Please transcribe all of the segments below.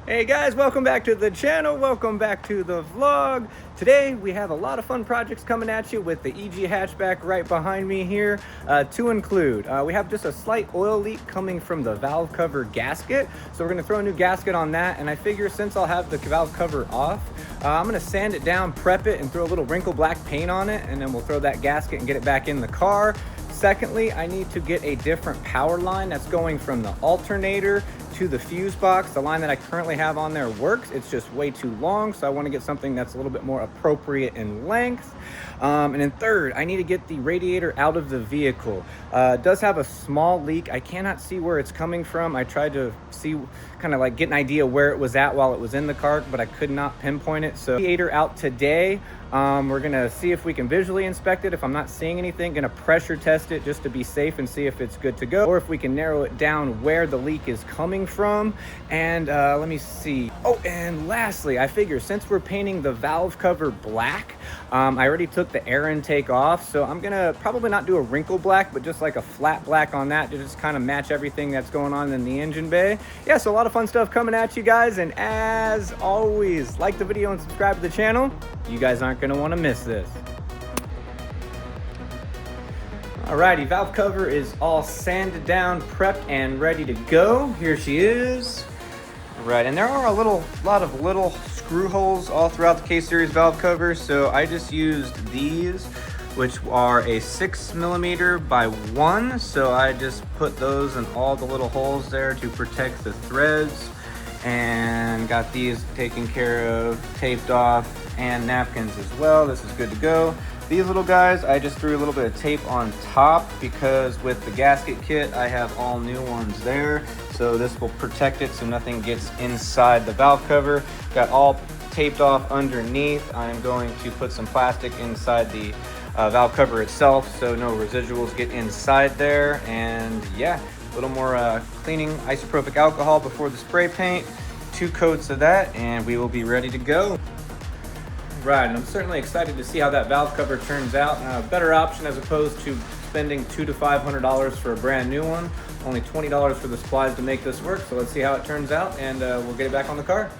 Hey guys, welcome back to the channel. Welcome back to the vlog. Today we have a lot of fun projects coming at you with the EG hatchback right behind me here. To include, we have just a slight oil leak coming from the valve cover gasket. So we're gonna throw a new gasket on that. And I figure since I'll have the valve cover off, I'm gonna sand it down, prep it, and throw a little wrinkle black paint on it. And then we'll throw that gasket and get it back in the car. Secondly, I need to get a different power line that's going from the alternator to the fuse box. The line that I currently have on there works, it's just way too long, so I want to get something that's a little bit more appropriate in length. And then third, I need to get the radiator out of the vehicle. It does have a small leak. I cannot see where it's coming from. I tried to see, kind of like get an idea where it was at while it was in the car, but I could not pinpoint it. So radiator out today. We're gonna see if we can visually inspect it. If I'm not seeing anything, gonna pressure test it just to be safe and see if it's good to go, or if we can narrow it down where the leak is coming from. And let me see. Oh, and lastly, I figure since we're painting the valve cover black, I already took the air intake off, so I'm gonna probably not do a wrinkle black, but just like a flat black on that to just kind of match everything that's going on in the engine bay. Yeah, so a lot of fun stuff coming at you guys, and as always, like the video and subscribe to the channel. You guys aren't going to want to miss this. Alrighty, valve cover is all sanded down, prepped, and ready to go. Here she is. Right, and there are a lot of little screw holes all throughout the K-Series valve cover, so I just used these, which are a 6mm by 1, so I just put those in all the little holes there to protect the threads, and got these taken care of, taped off, and napkins as well. This is good to go. These little guys, I just threw a little bit of tape on top because with the gasket kit, I have all new ones there. So this will protect it so nothing gets inside the valve cover. Got all taped off underneath. I'm going to put some plastic inside the valve cover itself so no residuals get inside there. And yeah, a little more cleaning isopropyl alcohol before the spray paint. 2 coats of that and we will be ready to go. Right, and I'm certainly excited to see how that valve cover turns out. A better option as opposed to spending $200 to $500 for a brand new one. Only $20 for the supplies to make this work. So let's see how it turns out, and we'll get it back on the car.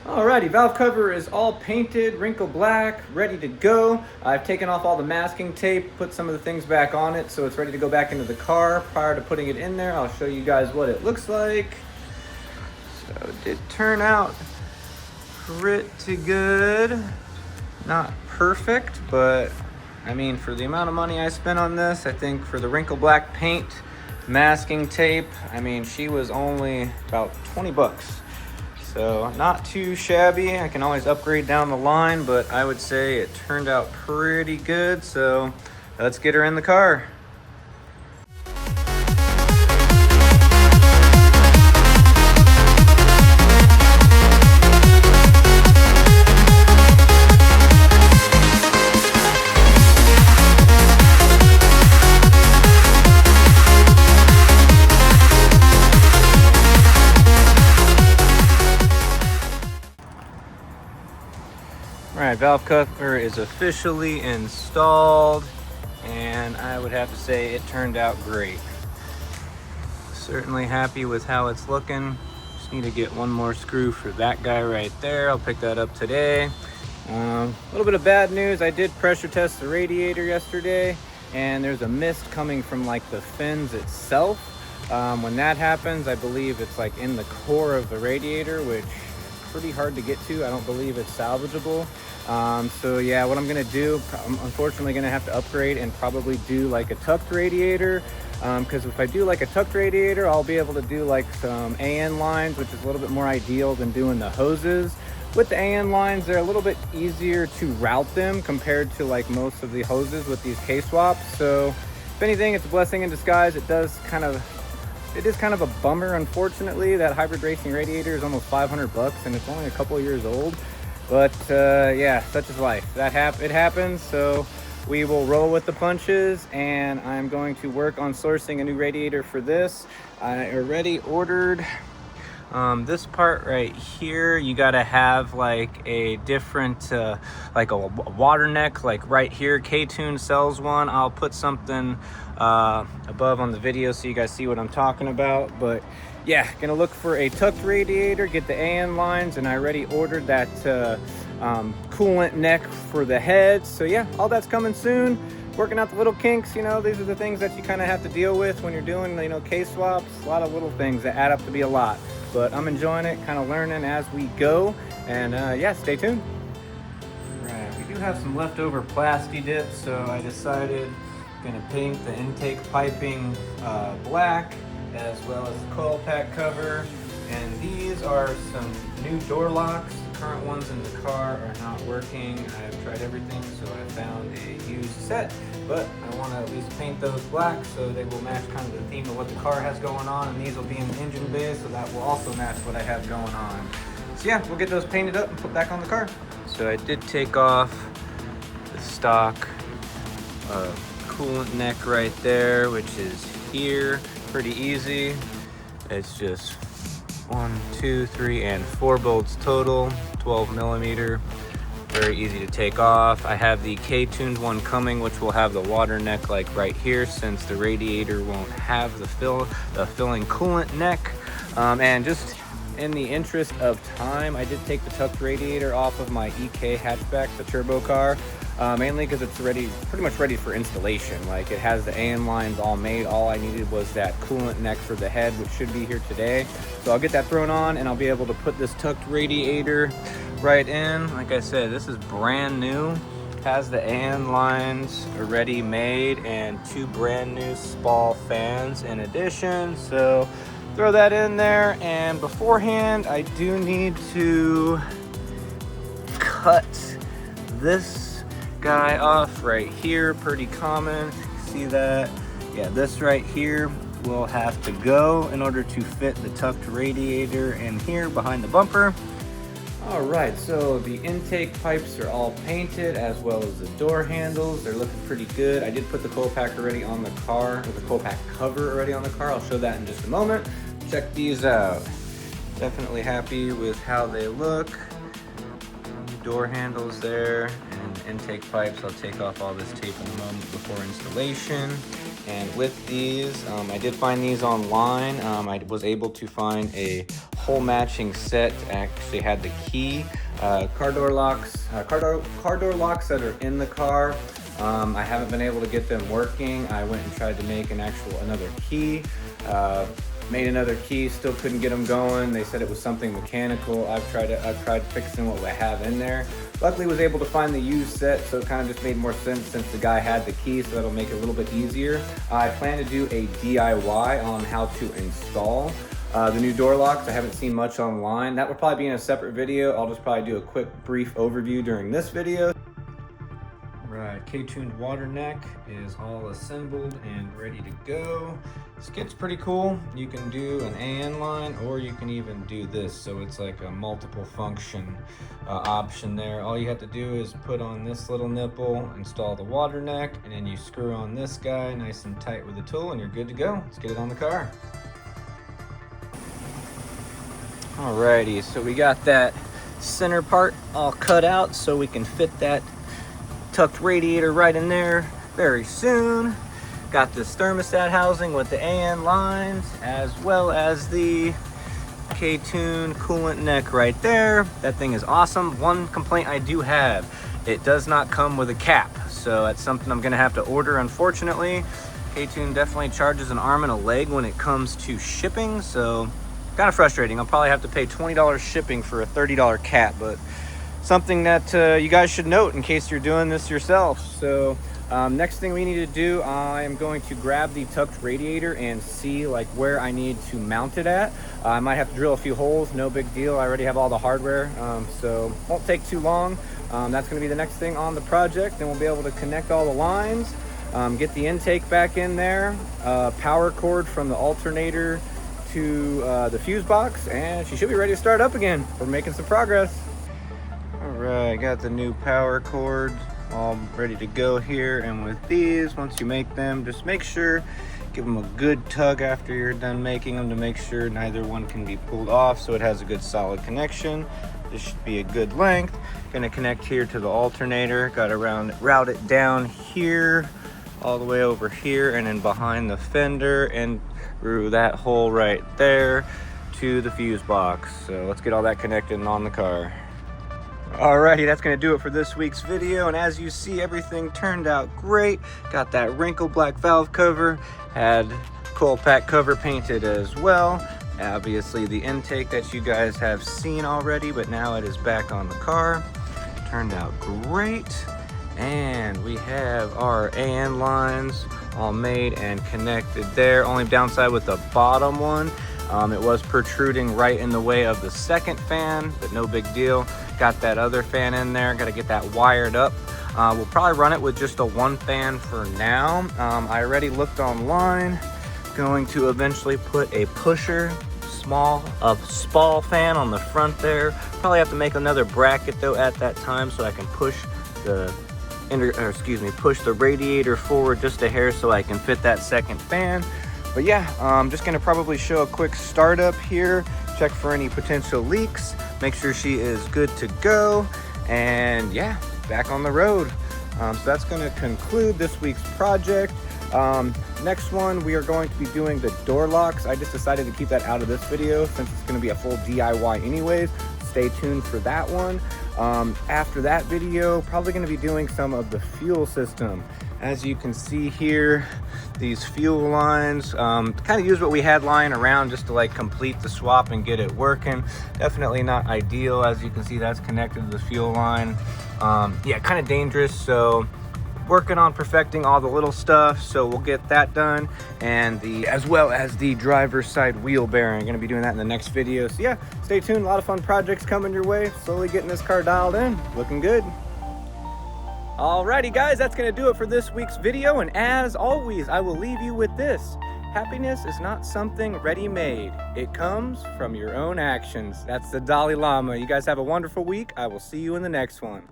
Alrighty, valve cover is all painted, wrinkle black, ready to go. I've taken off all the masking tape, put some of the things back on it, so it's ready to go back into the car. Prior to putting it in there, I'll show you guys what it looks like. So it did turn out pretty good. Not perfect, but I mean, for the amount of money I spent on this, I think for the wrinkle black paint, masking tape, I mean, she was only about 20 bucks. So not too shabby. I can always upgrade down the line, but I would say it turned out pretty good. So let's get her in the car. Alright, valve cover is officially installed, and I would have to say it turned out great. Certainly happy with how it's looking. Just need to get one more screw for that guy right there. I'll pick that up today. A little bit of bad news. I did pressure test the radiator yesterday, and there's a mist coming from like the fins itself. When that happens, I believe it's like in the core of the radiator, which is pretty hard to get to. I don't believe it's salvageable. So yeah, what I'm gonna do, I'm unfortunately gonna have to upgrade and probably do like a tucked radiator, because if I do like a tucked radiator, I'll be able to do like some AN lines, which is a little bit more ideal than doing the hoses. With the AN lines, they're a little bit easier to route them compared to like most of the hoses with these K-swaps. So if anything, it's a blessing in disguise. It does kind of it is kind of a bummer, unfortunately, that hybrid racing radiator is almost 500 bucks and it's only a couple of years old. But yeah, such is life. It happens, so we will roll with the punches, and I'm going to work on sourcing a new radiator for this. I already ordered this part right here. You gotta have like a different like a water neck, like right here. K-Tune sells one. I'll put something above on the video so you guys see what I'm talking about. But yeah, gonna look for a tucked radiator, get the AN lines, and I already ordered that coolant neck for the head. So yeah, all that's coming soon. Working out the little kinks, you know, these are the things that you kind of have to deal with when you're doing, you know, case swaps. A lot of little things that add up to be a lot. But I'm enjoying it, kind of learning as we go. And yeah, stay tuned. Right, we do have some leftover plasti dips, so I decided I'm gonna paint the intake piping black, as well as the coil pack cover. And these are some new door locks. The current ones in the car are not working. I've tried everything, so I found a used set, but I want to at least paint those black so they will match kind of the theme of what the car has going on, and these will be in the engine bay, so that will also match what I have going on. So yeah, we'll get those painted up and put back on the car. So I did take off the stock coolant neck right there, which is here. Pretty easy. It's just 1, 2, 3, and 4 bolts total, 12 millimeter. Very easy to take off. I have the K-tuned one coming, which will have the water neck like right here, since the radiator won't have the filling coolant neck. And just in the interest of time, I did take the tucked radiator off of my EK hatchback, the turbo car. Mainly because it's pretty much ready for installation. Like, it has the AN lines all made. All I needed was that coolant neck for the head, which should be here today. So I'll get that thrown on, and I'll be able to put this tucked radiator right in. Like I said, this is brand new. Has the AN lines already made and 2 brand new Spall fans in addition. So throw that in there, and beforehand, I do need to cut this guy off right here. Pretty common. See that? Yeah, this right here will have to go in order to fit the tucked radiator in here behind the bumper. All right, so the intake pipes are all painted, as well as the door handles. They're looking pretty good. I did put the coil pack already on the car, or the coil pack cover already on the car. I'll show that in just a moment. Check these out. Definitely happy with how they look. Door handles there, and intake pipes. I'll take off all this tape in a moment before installation. And with these, I did find these online. I was able to find a whole matching set. Actually had the key, car door locks that are in the car. I haven't been able to get them working. I went and tried to make another key. Made another key, still couldn't get them going. They said it was something mechanical. I've tried fixing what I have in there. Luckily was able to find the used set, so it kind of just made more sense since the guy had the key, so that'll make it a little bit easier. I plan to do a DIY on how to install the new door locks. I haven't seen much online. That will probably be in a separate video. I'll just probably do a quick brief overview during this video. Right, K-tuned water neck is all assembled and ready to go. This kit's pretty cool. You can do an AN line, or you can even do this, so it's like a multiple function option there. All you have to do is put on this little nipple, install the water neck, and then you screw on this guy nice and tight with a tool, and you're good to go. Let's get it on the car. Alrighty, so we got that center part all cut out so we can fit that tucked radiator right in there very soon. Got this thermostat housing with the AN lines, as well as the K-Tune coolant neck right there. That thing is awesome. One complaint I do have, it does not come with a cap, so that's something I'm gonna have to order, unfortunately. K-Tune definitely charges an arm and a leg when it comes to shipping, so kind of frustrating. I'll probably have to pay $20 shipping for a $30 cap, but something that you guys should note in case you're doing this yourself. So next thing we need to do, I am going to grab the tucked radiator and see like where I need to mount it at. I might have to drill a few holes, no big deal. I already have all the hardware, so won't take too long. That's going to be the next thing on the project. Then we'll be able to connect all the lines. get the intake back in there, power cord from the alternator to the fuse box, and she should be ready to start up again. We're making some progress. All right, got the new power cord all ready to go here. And with these, once you make them, just make sure, give them a good tug after you're done making them to make sure neither one can be pulled off, so it has a good solid connection. This should be a good length. Gonna connect here to the alternator. Got to route it down here, all the way over here, and then behind the fender and through that hole right there to the fuse box. So let's get all that connected and on the car. Alrighty, that's gonna do it for this week's video, and as you see, everything turned out great. Got that wrinkle black valve cover, had coil pack cover painted as well. Obviously the intake that you guys have seen already, but now it is back on the car. Turned out great. And we have our AN lines all made and connected there. Only downside with the bottom one, it was protruding right in the way of the second fan, but no big deal. Got that other fan in there, got to get that wired up. We'll probably run it with just a one fan for now. I already looked online, going to eventually put a pusher, spall fan on the front there. Probably have to make another bracket though at that time so I can push the push the radiator forward just a hair so I can fit that second fan. But yeah, I'm just gonna probably show a quick startup here, check for any potential leaks, make sure she is good to go, and yeah, back on the road. So that's gonna conclude this week's project. Next one, we are going to be doing the door locks. I just decided to keep that out of this video since it's gonna be a full DIY anyways. Stay tuned for that one. After that video, probably gonna be doing some of the fuel system. As you can see here, these fuel lines, kind of use what we had lying around just to like complete the swap and get it working. Definitely not ideal. As you can see, that's connected to the fuel line. Yeah, kind of dangerous. So working on perfecting all the little stuff, so we'll get that done, and as well as the driver's side wheel bearing. Gonna be doing that in the next video. So yeah, stay tuned. A lot of fun projects coming your way. Slowly getting this car dialed in, looking good. Alrighty guys, that's gonna do it for this week's video, and as always, I will leave you with this. Happiness is not something ready-made. It comes from your own actions. That's the Dalai Lama. You guys have a wonderful week. I will see you in the next one.